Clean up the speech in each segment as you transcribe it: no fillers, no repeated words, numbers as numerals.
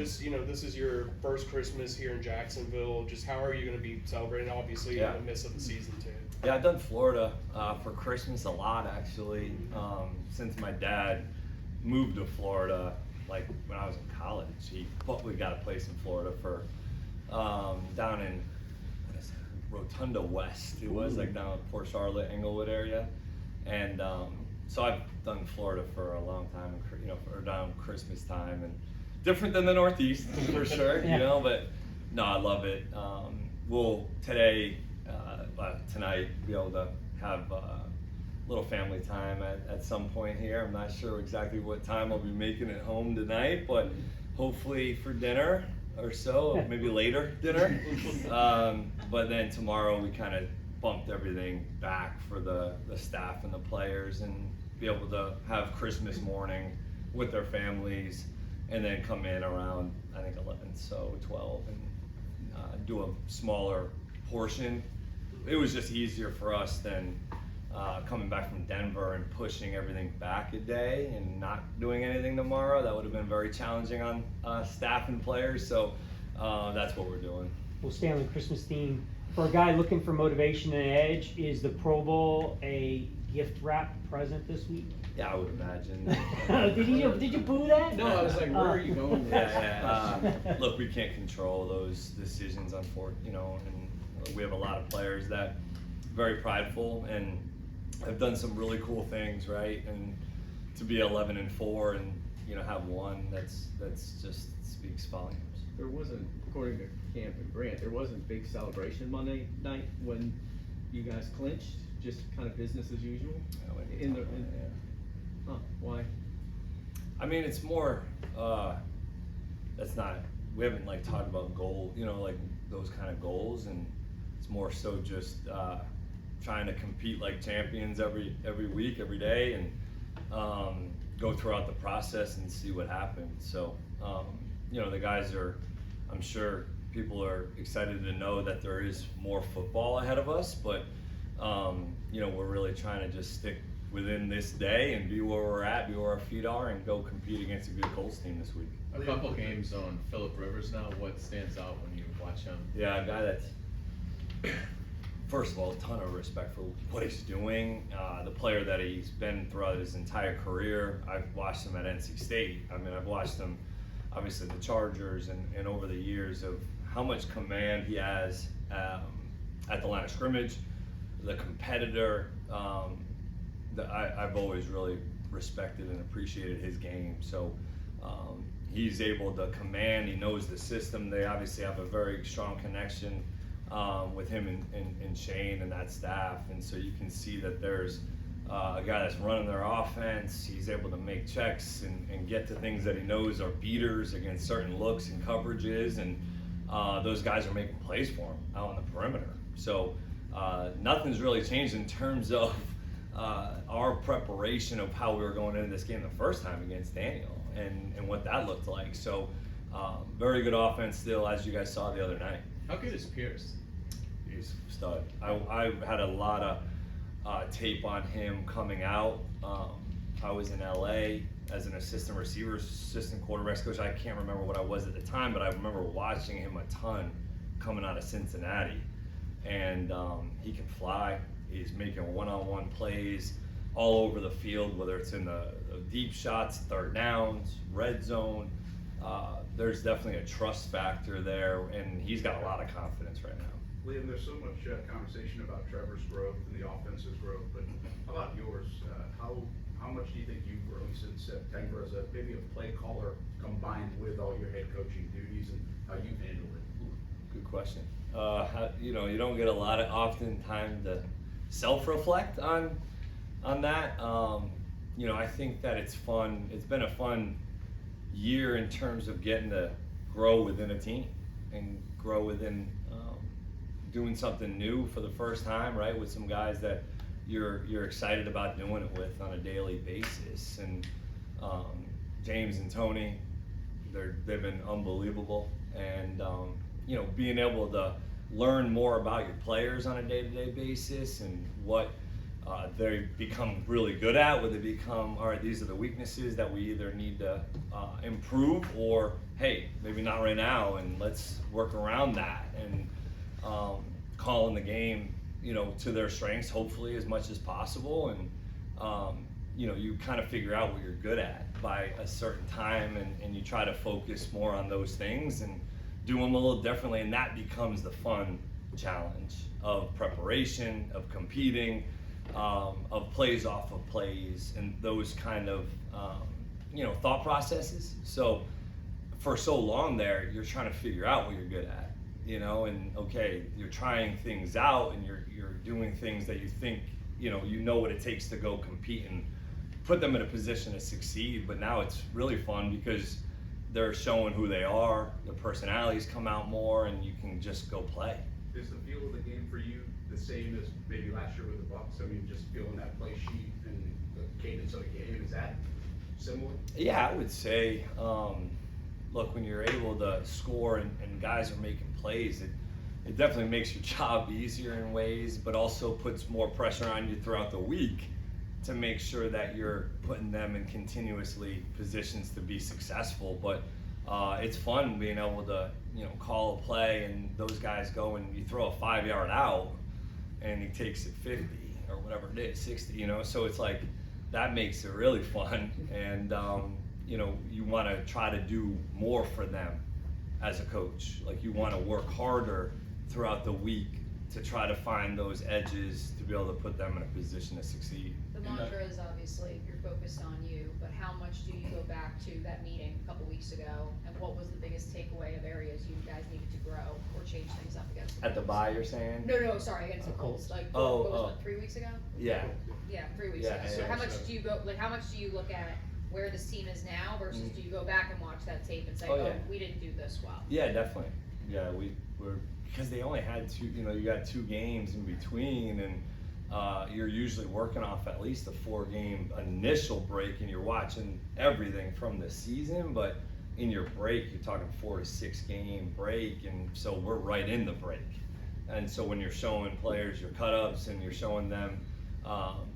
This is your first Christmas here in Jacksonville. Just how are you going to be celebrating? Obviously, in the midst of the season too. Yeah, I've done Florida for Christmas a lot actually. Since my dad moved to Florida, like when I was in college, we got a place in Florida for down in Rotunda West. It was like down in Port Charlotte, Englewood area, and so I've done Florida for a long time. Around Christmas time, and different than the Northeast for sure. But no, I love it. We'll tonight be able to have a little family time at some point here. I'm not sure exactly what time I'll be making it home tonight, but hopefully for dinner or so, maybe later dinner. But then tomorrow we kind of bumped everything back for the staff and the players, and be able to have Christmas morning with their families, and then come in around, I think 11, so 12, and do a smaller portion. It was just easier for us than coming back from Denver and pushing everything back a day and not doing anything tomorrow. That would have been very challenging on staff and players, so that's what we're doing. We'll stay on the Christmas theme. For a guy looking for motivation and edge, is the Pro Bowl a gift wrap present this week? Yeah, I would imagine. Did you boo that? No, I was like, where are you going with Yeah. Look, we can't control those decisions, unfortunately, and we have a lot of players that are very prideful and have done some really cool things, right? And to be 11-4 and have one, that's just speaks volumes. There wasn't, according to Camp and Grant, there wasn't big celebration Monday night when you guys clinched. Just kind of business as usual. Why? I mean, it's more. We haven't talked about goal. Like those kind of goals, and it's more so just trying to compete like champions every week, every day, and go throughout the process and see what happens. So, the guys are. I'm sure people are excited to know that there is more football ahead of us, but we're really trying to just stick within this day and be where we're at, be where our feet are, and go compete against a good Colts team this week. A couple games on Phillip Rivers now. What stands out when you watch him? Yeah, a guy that's, first of all, a ton of respect for what he's doing. The player that he's been throughout his entire career. I've watched him at NC State. I mean, I've watched him, obviously, the Chargers, and over the years of how much command he has at the line of scrimmage, the competitor. I've always really respected and appreciated his game. So he's able to command. He knows the system. They obviously have a very strong connection with him and Shane and that staff. And so you can see that there's a guy that's running their offense. He's able to make checks and get to things that he knows are beaters against certain looks and coverages. And those guys are making plays for him out on the perimeter. So nothing's really changed in terms of our preparation of how we were going into this game the first time against Daniel and what that looked like. So very good offense still, as you guys saw the other night. How good is Pierce? He's a stud. I had a lot of tape on him coming out. I was in LA as an assistant quarterbacks coach. I can't remember what I was at the time, but I remember watching him a ton coming out of Cincinnati. And he can fly. He's making one-on-one plays all over the field, whether it's in the deep shots, third downs, red zone. There's definitely a trust factor there, and he's got a lot of confidence right now. Liam, there's so much conversation about Trevor's growth and the offense's growth, but how about yours? How much do you think you've grown since September as maybe a play caller combined with all your head coaching duties, and how you've handled it? Good question. You don't get a lot of often time to self-reflect on that. I think that it's fun. It's been a fun year in terms of getting to grow within a team and grow within doing something new for the first time, right? With some guys that you're excited about doing it with on a daily basis. And James and Tony, they've been unbelievable. And being able to learn more about your players on a day-to-day basis and what they become really good at, where they become, all right, these are the weaknesses that we either need to improve, or hey, maybe not right now, and let's work around that, and calling the game, to their strengths, hopefully as much as possible, and you kind of figure out what you're good at by a certain time, and you try to focus more on those things and do them a little differently, and that becomes the fun challenge of preparation, of competing, of plays off of plays, and those kind of thought processes. So for so long there, you're trying to figure out what you're good at, and okay, you're trying things out, and you're doing things that you think you know what it takes to go compete and put them in a position to succeed. But now it's really fun because they're showing who they are, their personalities come out more, and you can just go play. Is the feel of the game for you the same as maybe last year with the Bucks? I mean, just feeling that play sheet and the cadence of the game, is that similar? Yeah, I would say, look, when you're able to score and guys are making plays, it definitely makes your job easier in ways, but also puts more pressure on you throughout the week to make sure that you're putting them in continuously positions to be successful. But it's fun being able to call a play, and those guys go, and you throw a 5-yard out and he takes it 50 or whatever it is, 60, so it's like that makes it really fun. And you want to try to do more for them as a coach. Like, you want to work harder throughout the week to try to find those edges to be able to put them in a position to succeed. The mantra is obviously you're focused on you, but how much do you go back to that meeting a couple weeks ago, and what was the biggest takeaway of areas you guys needed to grow or change things up against? At the bye, you're saying? No, sorry, against the Colts. Like, what was it, 3 weeks ago? Yeah. Yeah, 3 weeks ago. So how much do you go? Like, how much do you look at where this team is now versus do you go back and watch that tape and say, we didn't do this well? Yeah, definitely. Yeah, we're because they only had two. You got 2 games in between, and you're usually working off at least a 4-game initial break, and you're watching everything from the season. But in your break, you're talking 4 to 6 game break, and so we're right in the break. And so when you're showing players your cut-ups and you're showing them,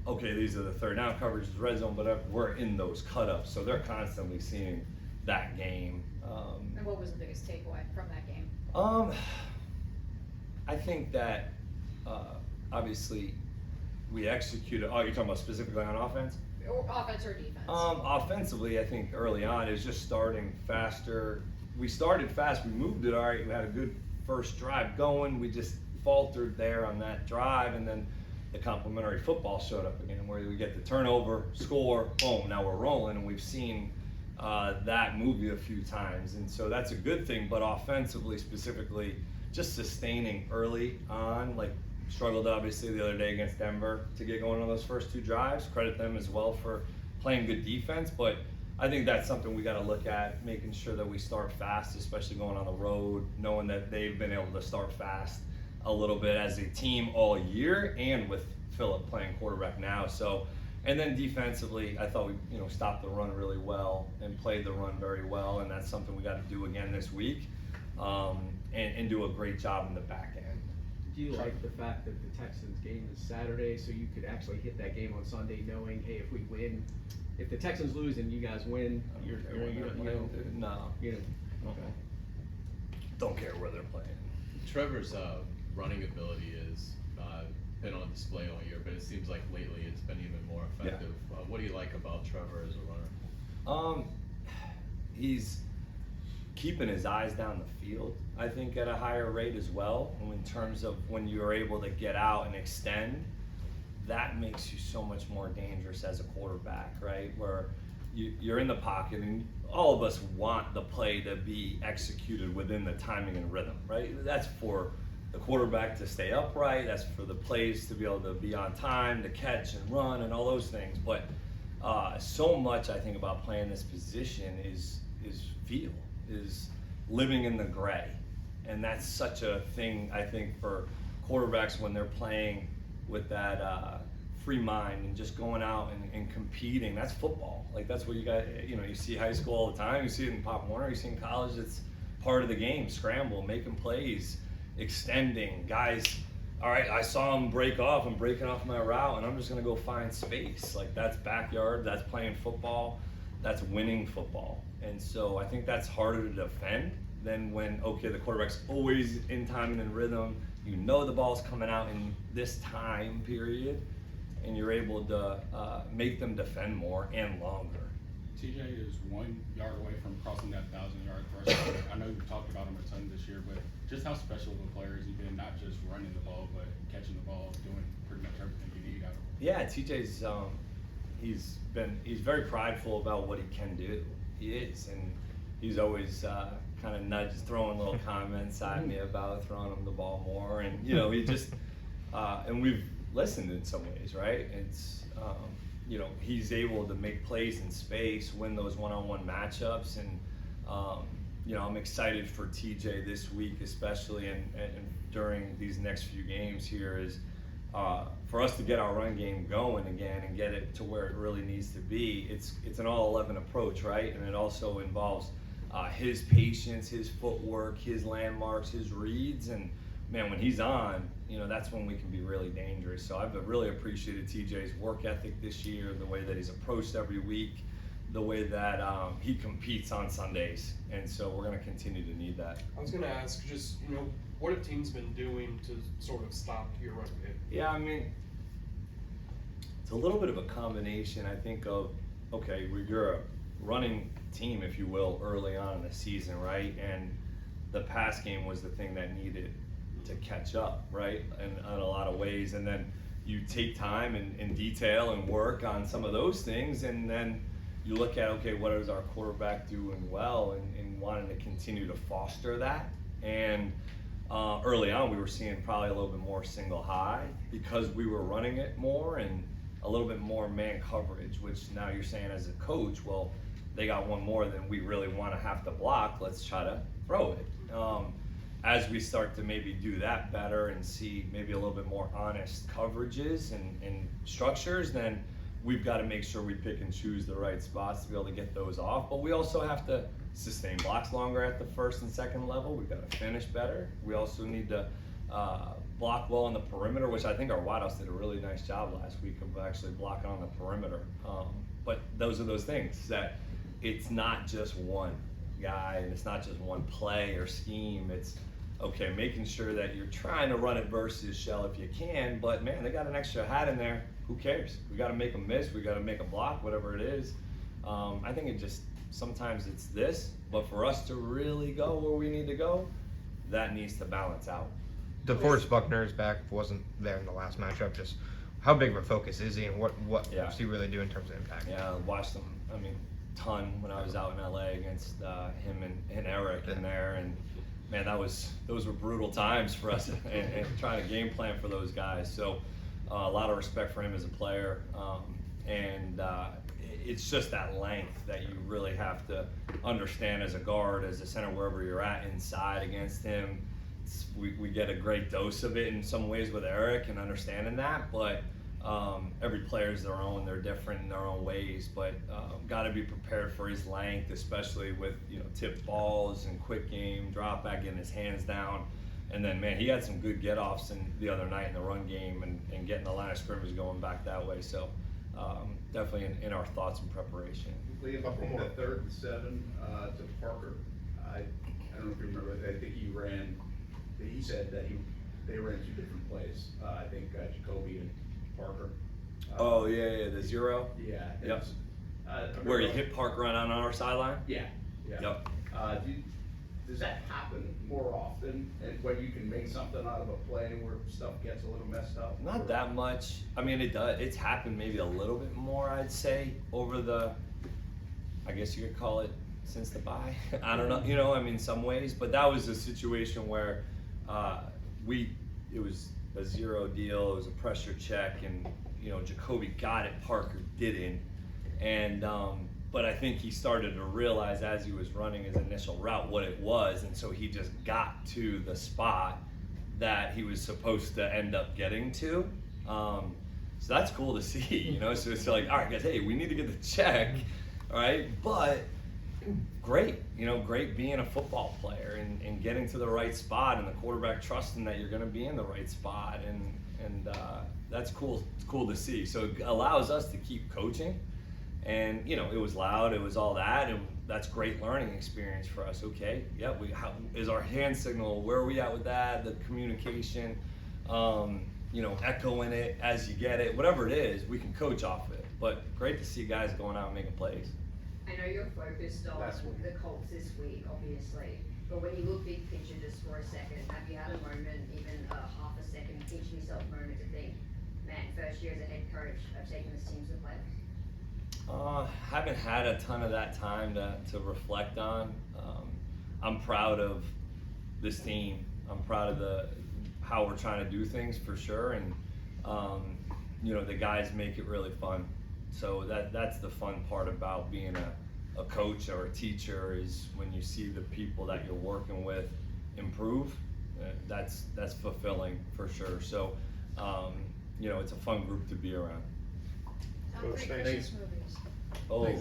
okay, these are the third down coverages, red zone, but we're in those cut-ups, so they're constantly seeing that game. And what was the biggest takeaway from that game? I think that obviously we executed. Oh, you're talking about specifically on offense? Or offense or defense? Offensively, I think early on it was just starting faster. We started fast. We moved it all right. We had a good first drive going. We just faltered there on that drive, and then the complementary football showed up again, where we get the turnover, score, boom, now we're rolling, and we've seen that movie a few times, and so that's a good thing. But offensively, specifically, just sustaining early on, like struggled obviously the other day against Denver to get going on those first 2 drives. Credit them as well for playing good defense, but I think that's something we got to look at, making sure that we start fast, especially going on the road, knowing that they've been able to start fast a little bit as a team all year, and with Phillip playing quarterback now. So, and then defensively, I thought we stopped the run really well and played the run very well, and that's something we got to do again this week, and do a great job in the back end. Do you like the fact that the Texans game is Saturday, so you could actually hit that game on Sunday knowing, hey, if we win, if the Texans lose and you guys win, No. Okay. Don't care where they're playing. Trevor's running ability is been on display all year, but it seems like lately it's been even more effective. What do you like about Trevor as a runner? He's keeping his eyes down the field, I think, at a higher rate as well. In terms of when you're able to get out and extend, that makes you so much more dangerous as a quarterback, right? Where you're in the pocket, and all of us want the play to be executed within the timing and rhythm, right? That's for the quarterback to stay upright, that's for the plays to be able to be on time, to catch and run and all those things. But so much I think about playing this position is feel, is living in the gray. And that's such a thing, I think, for quarterbacks when they're playing with that free mind and just going out and competing. That's football. Like, that's what you got, you see high school all the time, you see it in Pop Warner, you see it in college. It's part of the game. Scramble, making plays, extending, guys all right, I saw him break off. I'm breaking off my route, and I'm just going to go find space. Like, that's backyard. That's playing football. That's winning football. And so I think that's harder to defend than when, okay, the quarterback's always in time and in rhythm. You know the ball's coming out in this time period, and you're able to make them defend more and longer. TJ is 1 yard away from crossing that 1,000-yard threshold. I know you've talked about him a ton this year, but just how special of a player has he been, not just running the ball, but catching the ball, doing pretty much everything you need out of him? Yeah, TJ's he's very prideful about what he can do. He is, and he's always kind of throwing little comments at me about throwing him the ball more, and you know, he just and we've listened in some ways, right? It's you know, he's able to make plays in space, win those one-on-one matchups, and you know, I'm excited for TJ this week, especially and during these next few games here, is for us to get our run game going again and get it to where it really needs to be. It's an all-11 approach, right? And it also involves his patience, his footwork, his landmarks, his reads, and man, when he's on, you know, that's when we can be really dangerous. So I've really appreciated TJ's work ethic this year, the way that he's approached every week, the way that he competes on Sundays, and so we're going to continue to need that. I was going to ask, just, you know, what have teams been doing to sort of stop your run game? Yeah, I mean, it's a little bit of a combination, I think, of, okay, you're a running team, if you will, early on in the season, right? And the pass game was the thing that needed to catch up, right? In a lot of ways. And then you take time and detail and work on some of those things, and then you look at, okay, what is our quarterback doing well, and wanting to continue to foster that. And early on, we were seeing probably a little bit more single high because we were running it more, and a little bit more man coverage, which now you're saying as a coach, well, they got one more than we really want to have to block. Let's try to throw it. As we start to maybe do that better and see maybe a little bit more honest coverages and structures, then we've got to make sure we pick and choose the right spots to be able to get those off. But we also have to sustain blocks longer at the first and second level. We've got to finish better. We also need to block well on the perimeter, which I think our wideouts did a really nice job last week of actually blocking on the perimeter. But those are those things that it's not just one guy and it's not just one play or scheme. It's okay, making sure that you're trying to run it versus shell if you can, but man, they got an extra hat in there. Who cares? We got to make a miss. We got to make a block, whatever it is. I think it just, sometimes it's this, but for us to really go where we need to go, that needs to balance out. DeForest Buckner's back, wasn't there in the last matchup. Just how big of a focus is he, and what Yeah. does he really do in terms of impact? Yeah, I watched him, I mean, ton when I was out in LA against him and Eric in there, and man, those were brutal times for us and trying to game plan for those guys. So a lot of respect for him as a player, and it's just that length that you really have to understand as a guard, as a center, wherever you're at inside against him. We get a great dose of it in some ways with Eric and understanding that, but every player's their own, they're different in their own ways, but got to be prepared for his length, especially with, you know, tipped balls and quick game, drop back, getting his hands down. And then, man, he had some good get-offs the other night in the run game and getting the line of scrimmage going back that way. So definitely in our thoughts and preparation. Liam, I think the 3rd and 7 to Parker, I don't know if you remember, I think he said that they ran 2 different plays. I think Jacoby and Parker. Oh, yeah, the 0? Yeah. Yep. Where he hit Parker on our sideline? Yeah. Yep. Does that happen more often, and when you can make something out of a play where stuff gets a little messed up? Not that much. I mean, it does. It's happened maybe a little bit more, I'd say, over the, I guess you could call it since the bye. I don't know, you know, I mean, some ways, but that was a situation where it was a 0 deal, it was a pressure check, and, you know, Jacoby got it, Parker didn't. And, but I think he started to realize as he was running his initial route what it was, and so he just got to the spot that he was supposed to end up getting to. So that's cool to see, you know. So it's like, all right, guys, hey, we need to get the check, all right? But great, great being a football player and getting to the right spot and the quarterback trusting that you're going to be in the right spot. And that's cool. It's cool to see. So it allows us to keep coaching. And, it was loud, it was all that, and that's great learning experience for us. Okay, yeah, how is our hand signal, where are we at with that, the communication, echoing it as you get it, whatever it is, we can coach off of it. But great to see guys going out and making plays. I know you're focused on the Colts this week, obviously, but when you look big picture just for a second, have you had a moment, even a half a second, pinch yourself moment to think, man, first year as a head coach, I've taken this team to the playoffs? Haven't had a ton of that time to reflect on. I'm proud of this team. I'm proud of how we're trying to do things for sure, and the guys make it really fun. So that's the fun part about being a coach or a teacher, is when you see the people that you're working with improve. That's fulfilling for sure. So it's a fun group to be around. Top 3 Christmas movies. Oh.